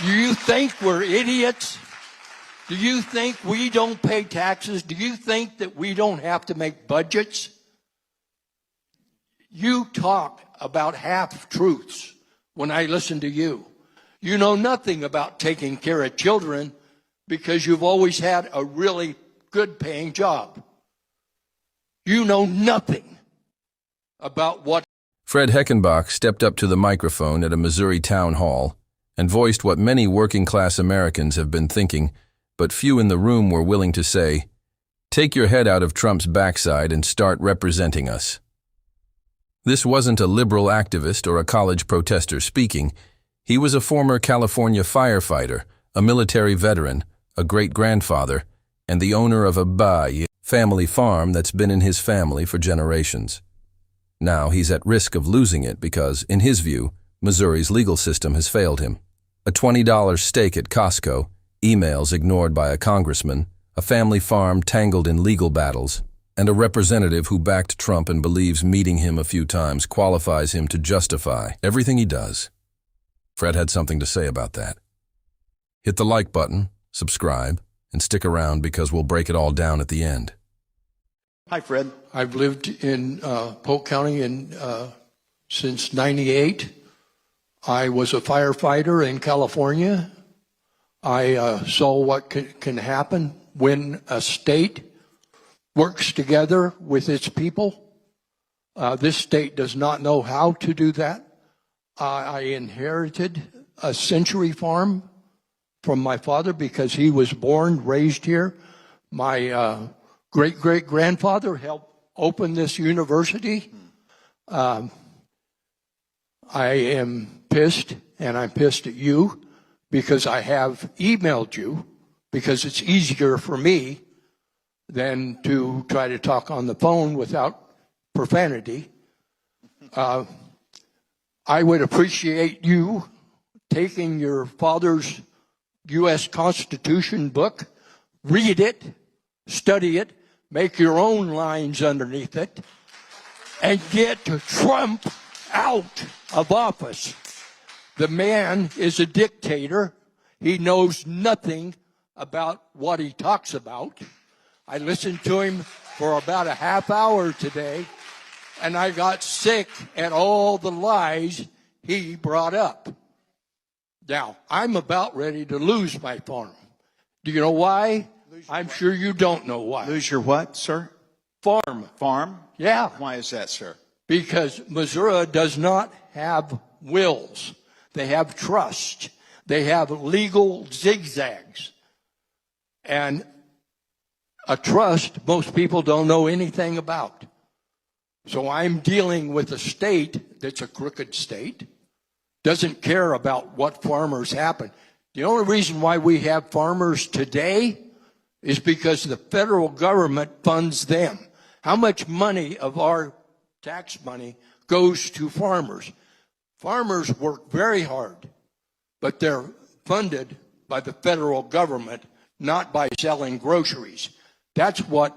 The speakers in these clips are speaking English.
Do you think we're idiots? Do you think we don't pay taxes? Do you think that we don't have to make budgets? You talk about half-truths when I listen to you. You know nothing about taking care of children because you've always had a really good-paying job. You know nothing about what... Fred Heckenbach stepped up to the microphone at a Missouri town hall and voiced what many working-class Americans have been thinking, but few in the room were willing to say, "Take your head out of Trump's backside and start representing us." This wasn't a liberal activist or a college protester speaking. He was a former California firefighter, a military veteran, a great-grandfather, and the owner of a family farm that's been in his family for generations. Now he's at risk of losing it because, in his view, Missouri's legal system has failed him. A $20 steak at Costco, emails ignored by a congressman, a family farm tangled in legal battles, and a representative who backed Trump and believes meeting him a few times qualifies him to justify everything he does. Fred had something to say about that. Hit the like button, subscribe, and stick around because we'll break it all down at the end. Hi, Fred. I've lived in Polk County since '98. I was a firefighter in California. I saw what can happen when a state works together with its people. This state does not know how to do that. I inherited a century farm from my father because he was born, raised here. My great-great-grandfather helped open this university. I am pissed, and I'm pissed at you because I have emailed you because it's easier for me than to try to talk on the phone without profanity. I would appreciate you taking your father's U.S. Constitution book, read it, study it, make your own lines underneath it, and get Trump out of office. The man is a dictator. He knows nothing about what he talks about. I listened to him for about a half hour today, and I got sick at all the lies he brought up. Now, I'm about ready to lose my farm. Do you know why? I'm sure you don't know why. Lose your what, sir? Farm. Farm? Yeah. Why is that, sir? Because Missouri does not have wills. They have trust. They have legal zigzags. And a trust most people don't know anything about. So I'm dealing with a state that's a crooked state, doesn't care about what farmers happen. The only reason why we have farmers today is because the federal government funds them. How much money of our tax money goes to farmers? Farmers work very hard, but they're funded by the federal government, not by selling groceries. That's what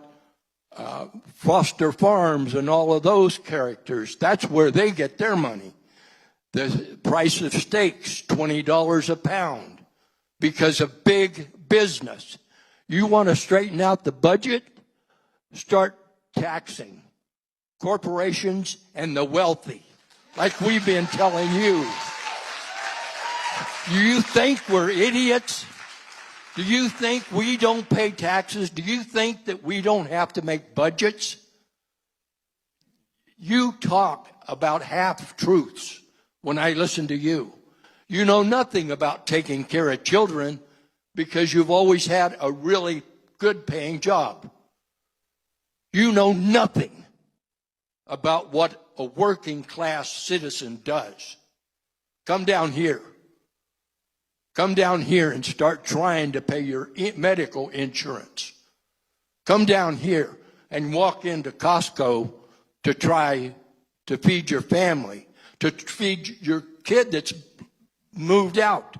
Foster Farms and all of those characters, that's where they get their money. The price of steaks, $20 a pound, because of big business. You want to straighten out the budget? Start taxing corporations and the wealthy, like we've been telling you. Do you think we're idiots? Do you think we don't pay taxes? Do you think that we don't have to make budgets? You talk about half-truths when I listen to you. You know nothing about taking care of children because you've always had a really good-paying job. You know nothing about what a working-class citizen does. Come down here. Come down here and start trying to pay your medical insurance. Come down here and walk into Costco to try to feed your family, to feed your kid that's moved out,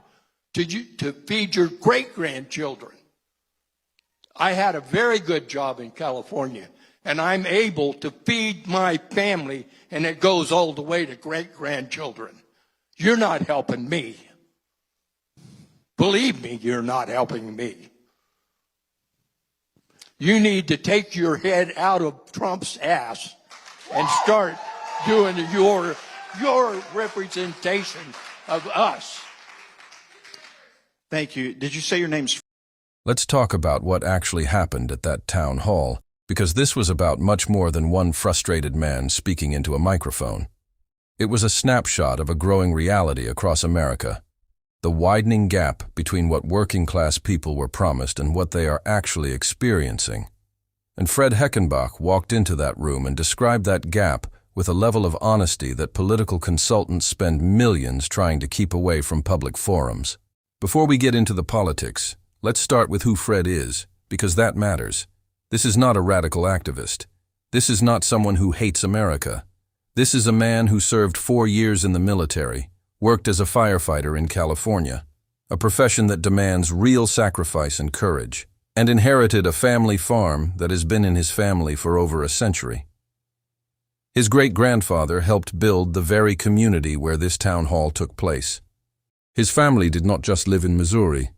to feed your great-grandchildren. I had a very good job in California, and I'm able to feed my family, and it goes all the way to great-grandchildren. You're not helping me. believe me, you're not helping me. You need to take your head out of Trump's ass and start doing your representation of us. Thank you. Did you say your name's? Let's talk about what actually happened at that town hall, because this was about much more than one frustrated man speaking into a microphone. It was a snapshot of a growing reality across America, the widening gap between what working-class people were promised and what they are actually experiencing. And Fred Heckenbach walked into that room and described that gap with a level of honesty that political consultants spend millions trying to keep away from public forums. Before we get into the politics, let's start with who Fred is, because that matters. This is not a radical activist. This is not someone who hates America. This is a man who served 4 years in the military, worked as a firefighter in California, a profession that demands real sacrifice and courage, and inherited a family farm that has been in his family for over a century. His great-grandfather helped build the very community where this town hall took place. His family did not just live in Missouri,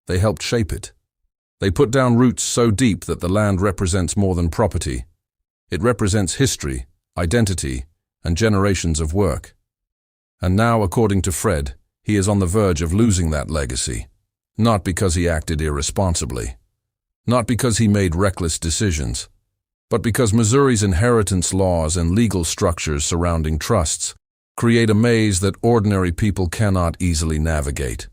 they helped shape it. They put down roots so deep that the land represents more than property. It represents history, identity, and generations of work. And now, according to Fred, he is on the verge of losing that legacy, not because he acted irresponsibly, not because he made reckless decisions, but because Missouri's inheritance laws and legal structures surrounding trusts create a maze that ordinary people cannot easily navigate.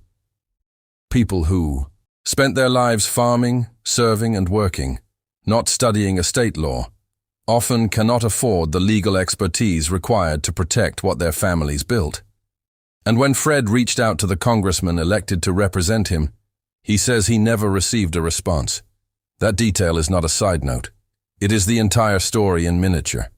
People who spent their lives farming, serving, and working, not studying estate law, often cannot afford the legal expertise required to protect what their families built. And when Fred reached out to the congressman elected to represent him, he says he never received a response. That detail is not a side note. It is the entire story in miniature.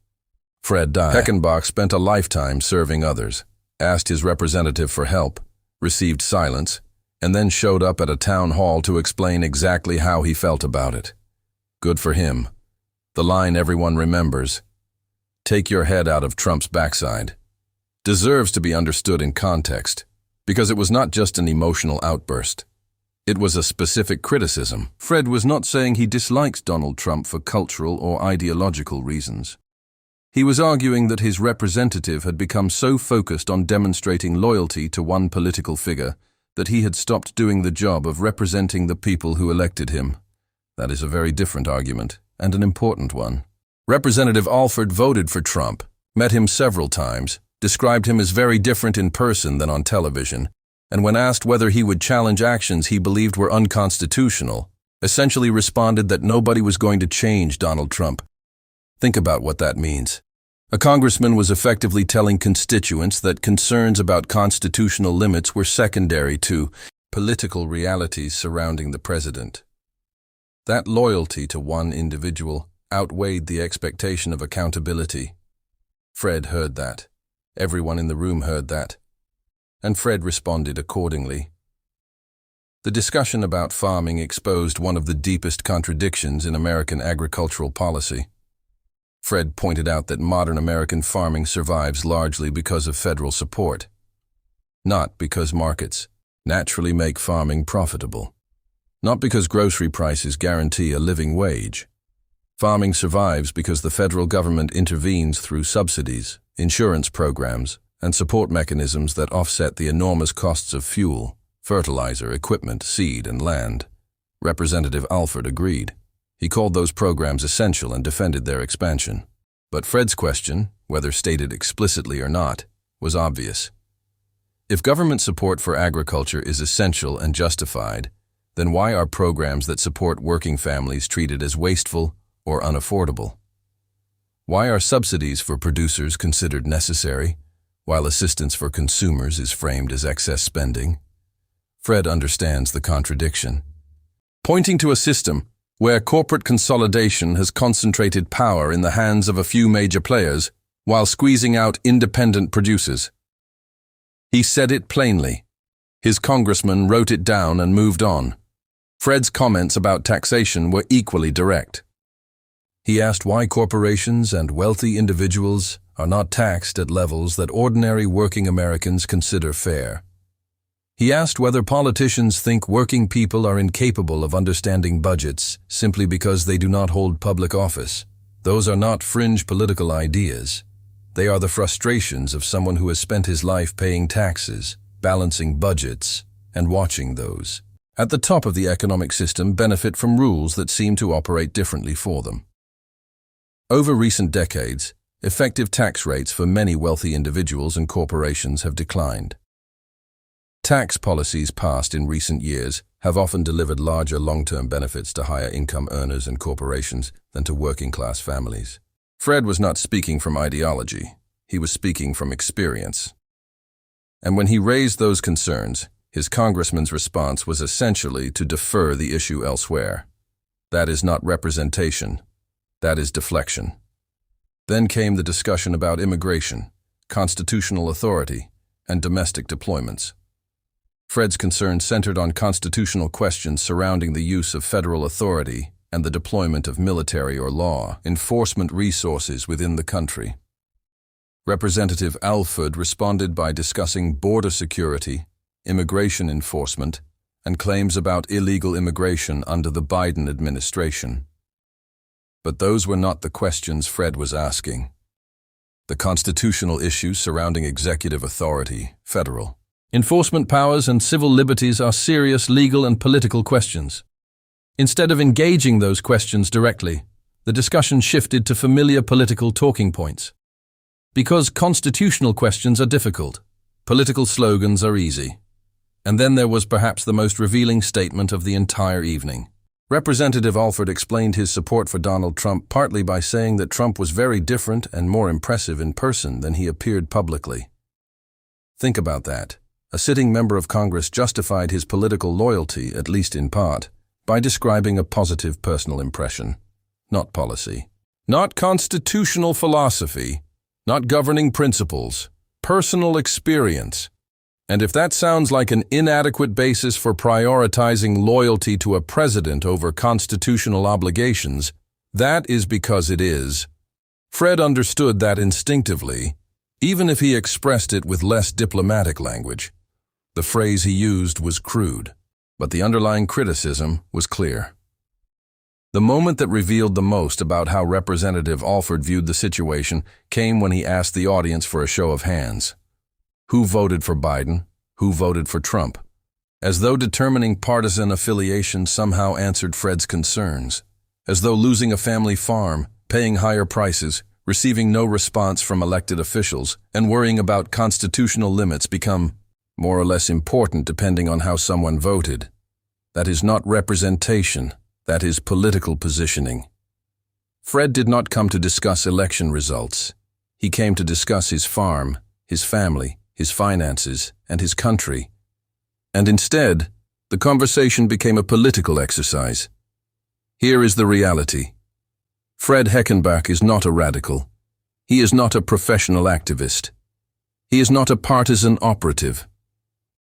Fred died. Heckenbach spent a lifetime serving others, asked his representative for help, received silence, and then showed up at a town hall to explain exactly how he felt about it. Good for him. The line everyone remembers, "Take your head out of Trump's backside," deserves to be understood in context, because it was not just an emotional outburst. It was a specific criticism. Fred was not saying he disliked Donald Trump for cultural or ideological reasons. He was arguing that his representative had become so focused on demonstrating loyalty to one political figure that he had stopped doing the job of representing the people who elected him. That is a very different argument, and an important one. Representative Alford voted for Trump, met him several times, described him as very different in person than on television, and when asked whether he would challenge actions he believed were unconstitutional, essentially responded that nobody was going to change Donald Trump. Think about what that means. A congressman was effectively telling constituents that concerns about constitutional limits were secondary to political realities surrounding the president. That loyalty to one individual outweighed the expectation of accountability. Fred heard that. Everyone in the room heard that. And Fred responded accordingly. The discussion about farming exposed one of the deepest contradictions in American agricultural policy. Fred pointed out that modern American farming survives largely because of federal support, not because markets naturally make farming profitable. Not because grocery prices guarantee a living wage. Farming survives because the federal government intervenes through subsidies, insurance programs, and support mechanisms that offset the enormous costs of fuel, fertilizer, equipment, seed, and land. Representative Alford agreed. He called those programs essential and defended their expansion. But Fred's question, whether stated explicitly or not, was obvious. If government support for agriculture is essential and justified, then why are programs that support working families treated as wasteful or unaffordable? Why are subsidies for producers considered necessary, while assistance for consumers is framed as excess spending? Fred understands the contradiction. Pointing to a system where corporate consolidation has concentrated power in the hands of a few major players while squeezing out independent producers. He said it plainly. His congressman wrote it down and moved on. Fred's comments about taxation were equally direct. He asked why corporations and wealthy individuals are not taxed at levels that ordinary working Americans consider fair. He asked whether politicians think working people are incapable of understanding budgets simply because they do not hold public office. Those are not fringe political ideas. They are the frustrations of someone who has spent his life paying taxes, balancing budgets, and watching those at the top of the economic system benefit from rules that seem to operate differently for them. Over recent decades, effective tax rates for many wealthy individuals and corporations have declined. Tax policies passed in recent years have often delivered larger long-term benefits to higher income earners and corporations than to working-class families. Fred was not speaking from ideology, he was speaking from experience. And when he raised those concerns, his congressman's response was essentially to defer the issue elsewhere. That is not representation, that is deflection. Then came the discussion about immigration, constitutional authority, and domestic deployments. Fred's concern centered on constitutional questions surrounding the use of federal authority and the deployment of military or law enforcement resources within the country. Representative Alford responded by discussing border security, immigration enforcement, and claims about illegal immigration under the Biden administration. But those were not the questions Fred was asking. The constitutional issues surrounding executive authority, federal enforcement powers, and civil liberties are serious legal and political questions. Instead of engaging those questions directly, the discussion shifted to familiar political talking points. Because constitutional questions are difficult, political slogans are easy. And then there was perhaps the most revealing statement of the entire evening. Representative Alford explained his support for Donald Trump partly by saying that Trump was very different and more impressive in person than he appeared publicly. Think about that. A sitting member of Congress justified his political loyalty, at least in part, by describing a positive personal impression, not policy, not constitutional philosophy, not governing principles, personal experience. And if that sounds like an inadequate basis for prioritizing loyalty to a president over constitutional obligations, that is because it is. Fred understood that instinctively, even if he expressed it with less diplomatic language. The phrase he used was crude, but the underlying criticism was clear. The moment that revealed the most about how Representative Alford viewed the situation came when he asked the audience for a show of hands. Who voted for Biden? Who voted for Trump? As though determining partisan affiliation somehow answered Fred's concerns. As though losing a family farm, paying higher prices, receiving no response from elected officials, and worrying about constitutional limits become more or less important depending on how someone voted. That is not representation, that is political positioning. Fred did not come to discuss election results. He came to discuss his farm, his family, his finances, and his country. And instead, the conversation became a political exercise. Here is the reality. Fred Heckenbach is not a radical. He is not a professional activist. He is not a partisan operative.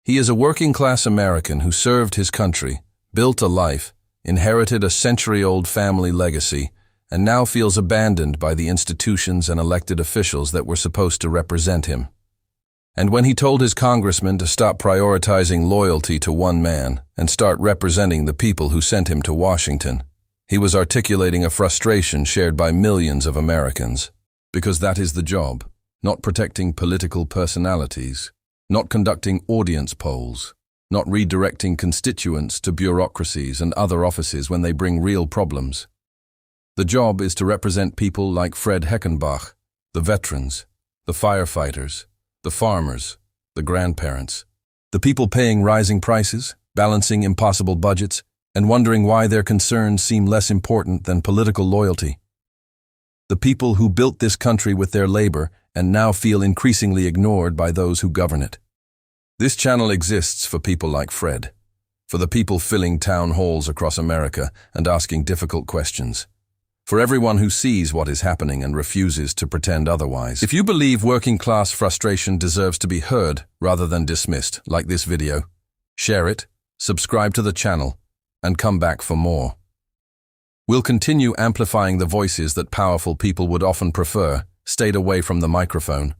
He is a working-class American who served his country, built a life, inherited a century-old family legacy, and now feels abandoned by the institutions and elected officials that were supposed to represent him. And when he told his congressman to stop prioritizing loyalty to one man and start representing the people who sent him to Washington, he was articulating a frustration shared by millions of Americans. Because that is the job, not protecting political personalities, not conducting audience polls, not redirecting constituents to bureaucracies and other offices when they bring real problems. The job is to represent people like Fred Heckenbach, the veterans, the firefighters, the farmers, the grandparents, the people paying rising prices, balancing impossible budgets, and wondering why their concerns seem less important than political loyalty. The people who built this country with their labor and now feel increasingly ignored by those who govern it. This channel exists for people like Fred, for the people filling town halls across America and asking difficult questions. For everyone who sees what is happening and refuses to pretend otherwise. If you believe working-class frustration deserves to be heard rather than dismissed, like this video, share it, subscribe to the channel, and come back for more. We'll continue amplifying the voices that powerful people would often prefer stayed away from the microphone.